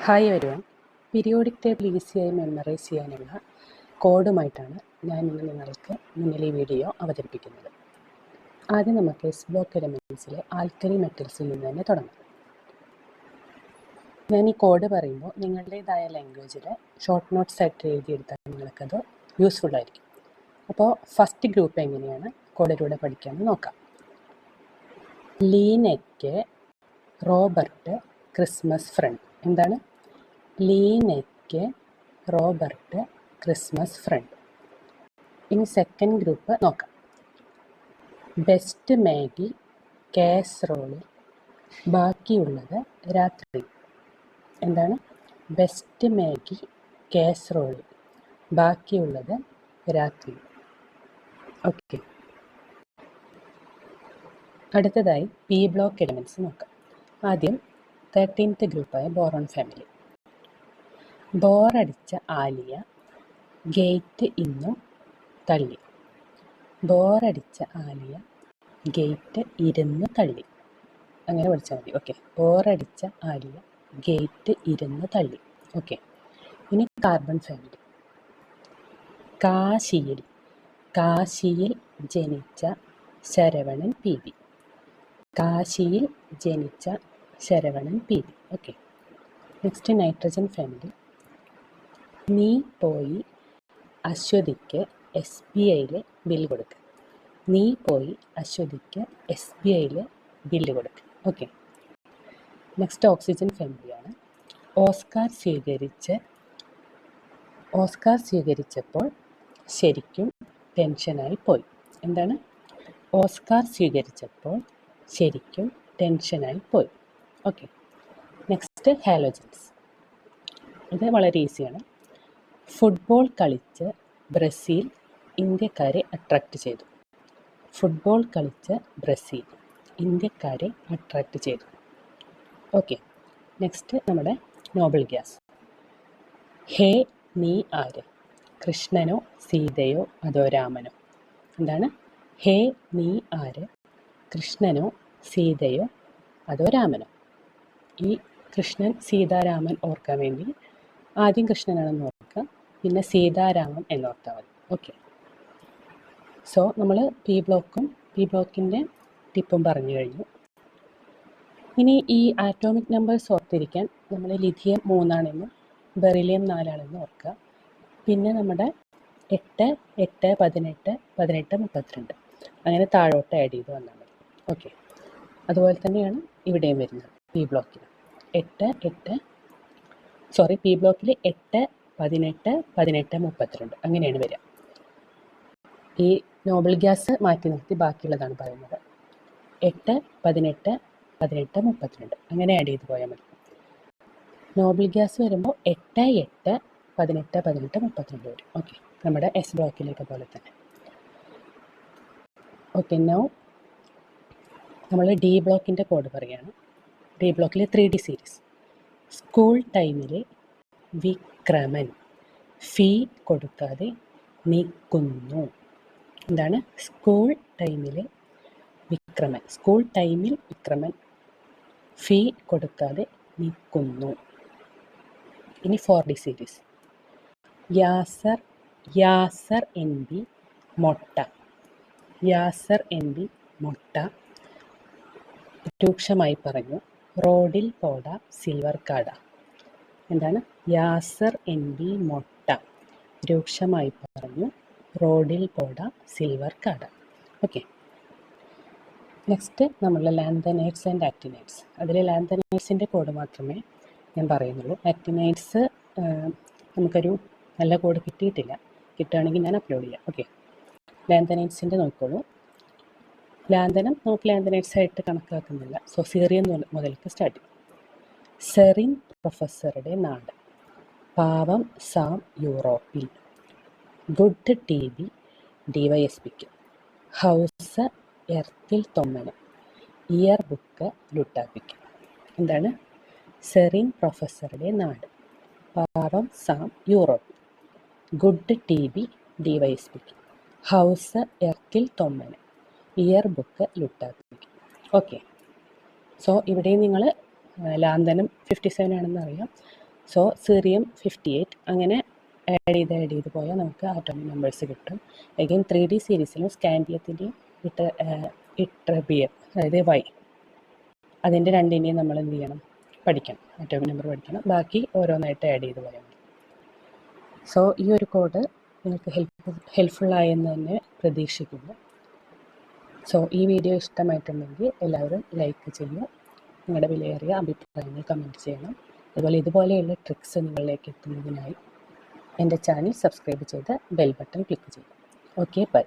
Hi everyone. Periodic table ഈസിയായി memorise ചെയ്യാനുള്ള കോഡുമായിട്ടാണ് ഞാൻ ഇന്ന് നിങ്ങൾക്ക് മുന്നിൽ ഈ വീഡിയോ അവതരിപ്പിക്കുന്നത്. ആദ്യം നമുക്ക് എസ് ബ്ലോക്ക് എലമെൻറ്റ്സിലെ ആൽക്കലി മെറ്റൽസിൽ നിന്ന് തന്നെ തുടങ്ങാം. ഞാൻ ഈ കോഡ് പറയുമ്പോൾ നിങ്ങളുടേതായ ലാംഗ്വേജിൽ ഷോർട്ട് നോട്ട്സ് ആയിട്ട് എഴുതിയെടുത്താൽ നിങ്ങൾക്കത് യൂസ്ഫുൾ ആയിരിക്കും. അപ്പോൾ ഫസ്റ്റ് ഗ്രൂപ്പ് എങ്ങനെയാണ് കോഡിലൂടെ പഠിക്കാമെന്ന് നോക്കാം. ലീനയ്ക്ക് റോബർട്ട് ക്രിസ്മസ് ഫ്രണ്ട്. എന്താണ്? ലീനയ്ക്ക് റോബർട്ട് ക്രിസ്മസ് ഫ്രണ്ട്. ഇനി സെക്കൻഡ് ഗ്രൂപ്പ് നോക്കാം. ബെസ്റ്റ് മാഗി കാസറോളിൽ ബാക്കിയുള്ളത് രാത്രി. എന്താണ്? ബെസ്റ്റ് മാഗി കാസറോളിൽ ബാക്കിയുള്ളത് രാത്രി. ഓക്കെ. അടുത്തതായി പി ബ്ലോക്ക് എലിമെൻറ്റ്സ് നോക്കാം. ആദ്യം 13th ഗ്രൂപ്പായ ബോറോൺ ഫാമിലി. ബോറടിച്ച ആലിയ ഗേറ്റ് ഇന്നും തള്ളി. ബോറടിച്ച ആലിയ ഗേറ്റ് ഇരുന്ന് തള്ളി. അങ്ങനെ പഠിച്ചാൽ മതി. ഓക്കെ. ബോറടിച്ച ആലിയ ഗേറ്റ് ഇരുന്ന് തള്ളി. ഓക്കെ. ഇനി കാർബൺ ഫാമിലി. കാശിയിൽ ജനിച്ച ശരവണൻ പി വി. കാശിയിൽ ജനിച്ച Saravanan P V. Okay. Next nitrogen family. നീ പോയി അശ്വതിക്ക് SBIയിൽ ബില്ല് കൊടുക്കുക. നീ പോയി അശ്വതിക്ക് SBIയിൽ ബില്ല് കൊടുക്കുക. ഓക്കെ. നെക്സ്റ്റ് ഓക്സിജൻ ഫാമിലിയാണ്. ഓസ്കാർ സ്വീകരിച്ചപ്പോൾ ശരിക്കും ടെൻഷനായി പോയി. എന്താണ്? ഓസ്കാർ സ്വീകരിച്ചപ്പോൾ ശരിക്കും ടെൻഷനായി പോയി. ഓക്കെ. Next halogens. ഇത് വളരെ ഈസിയാണ്. ഫുട്ബോൾ കളിച്ച് ബ്രസീൽ ഇന്ത്യക്കാരെ അട്രാക്റ്റ് ചെയ്തു. ഫുട്ബോൾ കളിച്ച് ബ്രസീൽ ഇന്ത്യക്കാരെ അട്രാക്റ്റ് ചെയ്തു. ഓക്കെ. നെക്സ്റ്റ് നമ്മുടെ നോബൽ ഗ്യാസ്. ഹേ നീ ആര്? കൃഷ്ണനോ സീതയോ അതോ രാമനോ? എന്താണ്? ഹേ നീ ആര്? കൃഷ്ണനോ സീതയോ അതോ രാമനോ? ഈ കൃഷ്ണൻ സീതാരാമൻ ഓർക്കാൻ വേണ്ടി ആദ്യം കൃഷ്ണനാണെന്ന് ഓർക്കുക, പിന്നെ സീതാരാമൻ എന്നോർത്താൽ മതി. ഓക്കെ. സോ നമ്മൾ പി ബ്ലോക്കിൻ്റെ ടിപ്പും പറഞ്ഞു കഴിഞ്ഞു. ഇനി ഈ ആറ്റോമിക് നമ്പേഴ്സ് ഓർത്തിരിക്കാൻ നമ്മൾ ലിഥിയം 3 ബെറിലിയം 4 ഓർക്കുക. പിന്നെ നമ്മുടെ 8, 8, 18, 18, 32 അങ്ങനെ താഴോട്ട് ആഡ് ചെയ്ത് വന്നാൽ മതി. ഓക്കെ. അതുപോലെ തന്നെയാണ് ഇവിടെയും വരുന്നത്. പി ബ്ലോക്കിൽ 8, 18, 18, 32 അങ്ങനെയാണ് വരിക. ഈ നോബൽ ഗ്യാസ് മാറ്റി നിർത്തി ബാക്കിയുള്ളതാണ് പറയുന്നത്. 8, 18, 18, 32 അങ്ങനെ ആഡ് ചെയ്ത് പോയാൽ മതി. നോബൽ ഗ്യാസ് വരുമ്പോൾ 8, 8, 18, 18, 32 വരും. ഓക്കെ. നമ്മുടെ എസ് ബ്ലോക്കിലേക്ക് പോലെ തന്നെ. ഓക്കെ. നൗ നമ്മൾ ഡി ബ്ലോക്കിൻ്റെ കോഡ് പറയുകയാണ്. ഡി ബ്ലോക്കിലെ 3D സീരീസ്. സ്കൂൾ ടൈമിലെ വിക്രമൻ ഫീ കൊടുക്കാതെ നിൽക്കുന്നു. എന്താണ്? സ്കൂൾ ടൈമിൽ വിക്രമൻ ഫീ കൊടുക്കാതെ നിൽക്കുന്നു. ഇനി 4D സീരീസ്. യാസർ NB മൊട്ട രൂക്ഷമായി പറഞ്ഞു, റോഡിൽ പോട സിൽവർ കാട. എന്താണ്? യാസർ NB മൊട്ട രൂക്ഷമായി പറഞ്ഞു, റോഡിൽ പോട സിൽവർ കാട. ഓക്കെ. നെക്സ്റ്റ് നമ്മൾ ലാന്തനൈഡ്സ് ആൻഡ് ആക്ടിനൈഡ്സ്. അതിൽ ലാന്തനൈഡ്സിൻ്റെ കോഡ് മാത്രമേ ഞാൻ പറയുന്നുള്ളൂ. ആക്ടിനൈഡ്സ് നമുക്കൊരു നല്ല കോഡ് കിട്ടിയിട്ടില്ല. കിട്ടുകയാണെങ്കിൽ ഞാൻ അപ്ലോഡ് ചെയ്യാം. ഓക്കെ. ലാന്തനൈഡ്സിൻ്റെ നോക്കിക്കോളൂ. ലാന്തനം നമുക്ക് ലാന്തനൈഡ്സ് ആയിട്ട് കണക്കാക്കുന്നില്ല. സോ സിറിയൻ മുതൽക്ക് സ്റ്റാർട്ട് ചെയ്യും. സെറിൻ പ്രൊഫസറുടെ നാട്. പാവം സാം യൂറോപ്പിൽ. ഗുഡ് TB DYSPക്ക്. ഹൗസ് എർത്തിൽ തൊമ്മന്. ഇയർ ബുക്ക് ലുട്ടാപ്പിക്ക്. എന്താണ്? സെറിൻ പ്രൊഫസറുടെ നാട്. പാവം സാം യൂറോപ്പിൽ. ഗുഡ് TB DYSPക്ക്. ഹൗസ് എർത്തിൽ തൊമ്മന്. ഇയർ ബുക്ക് ലുട്ടാപ്പിക്ക്. ഓക്കെ. സോ ഇവിടെ നിങ്ങൾ ലാന്തനം 57 ആണെന്ന് അറിയാം. സോ സീറിയം 58 അങ്ങനെ ആഡ് ചെയ്ത് പോയാൽ നമുക്ക് ആറ്റോമിക് നമ്പേഴ്സ് കിട്ടും. അഗൈൻ 3D സീരീസിലും സ്കാൻഡിയത്തിൻ്റെയും ഇട്രബിയം അതായത് വൈ അതിൻ്റെ രണ്ടിനെയും നമ്മൾ എന്ത് ചെയ്യണം, പഠിക്കണം, ആറ്റോമിക് നമ്പർ പഠിക്കണം. ബാക്കി ഓരോന്നായിട്ട് ആഡ് ചെയ്ത് പോയാൽ മതി. സോ ഈ ഒരു കോഡ് നിങ്ങൾക്ക് ഹെൽപ്ഫുള്ളായെന്ന് തന്നെ പ്രതീക്ഷിക്കുന്നു. സോ ഈ വീഡിയോ ഇഷ്ടമായിട്ടുണ്ടെങ്കിൽ എല്ലാവരും ലൈക്ക് ചെയ്യുക. നിങ്ങളുടെ വിലയേറിയ അഭിപ്രായങ്ങൾ കമൻറ്റ് ചെയ്യണം. അതുപോലെ ഇതുപോലെയുള്ള ട്രിക്സ് നിങ്ങളിലേക്ക് എത്തുന്നതിനായി എൻ്റെ ചാനൽ സബ്സ്ക്രൈബ് ചെയ്ത് ബെൽ ബട്ടൺ ക്ലിക്ക് ചെയ്യുക. Okay, by.